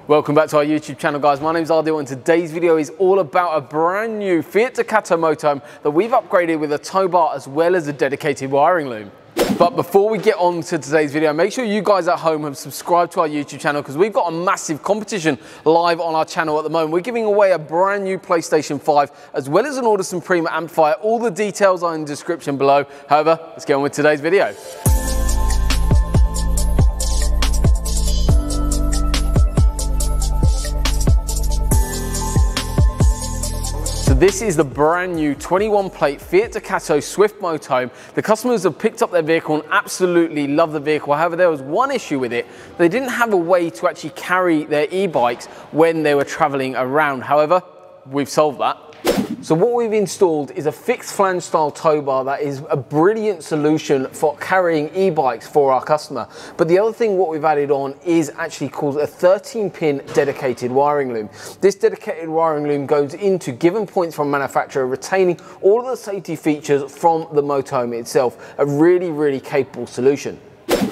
Welcome back to our YouTube channel, guys. My name's Ardil and today's video is all about a brand new Fiat C205 Motorhome that we've upgraded with a tow bar as well as a dedicated wiring loom. But before we get on to today's video, make sure you guys at home have subscribed to our YouTube channel because we've got a massive competition live on our channel at the moment. We're giving away a brand new PlayStation 5 as well as an Audison Premium amplifier. All the details are in the description below. However, let's get on with today's video. So this is the brand new 21 plate Fiat C205 Swift motorhome. The customers have picked up their vehicle and absolutely love the vehicle. However, there was one issue with it. They didn't have a way to actually carry their e-bikes when they were traveling around. However, we've solved that. So what we've installed is a fixed flange style tow bar that is a brilliant solution for carrying e-bikes for our customer. But the other thing what we've added on is actually called a 13-pin dedicated wiring loom. This dedicated wiring loom goes into given points from manufacturer, retaining all of the safety features from the motorhome itself. A really capable solution.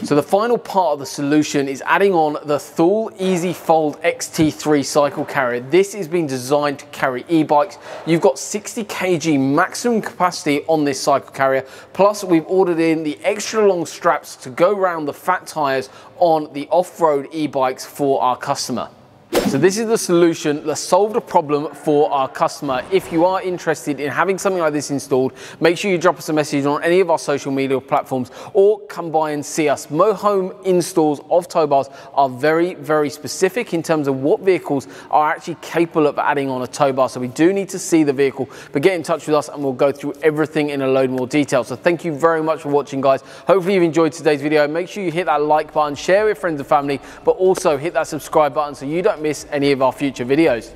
So the final part of the solution is adding on the Thule Easy Fold XT3 cycle carrier. This is being designed to carry e-bikes. You've got 60 kg maximum capacity on this cycle carrier. Plus we've ordered in the extra long straps to go around the fat tires on the off-road e-bikes for our customer. So this is the solution that solved a problem for our customer. If you are interested in having something like this installed, make sure you drop us a message on any of our social media platforms or come by and see us. Motorhome installs of tow bars are very specific in terms of what vehicles are actually capable of adding on a tow bar. So we do need to see the vehicle, but get in touch with us and we'll go through everything in a load more detail. So thank you very much for watching, guys. Hopefully you've enjoyed today's video. Make sure you hit that like button, share with friends and family, but also hit that subscribe button so you don't miss any of our future videos.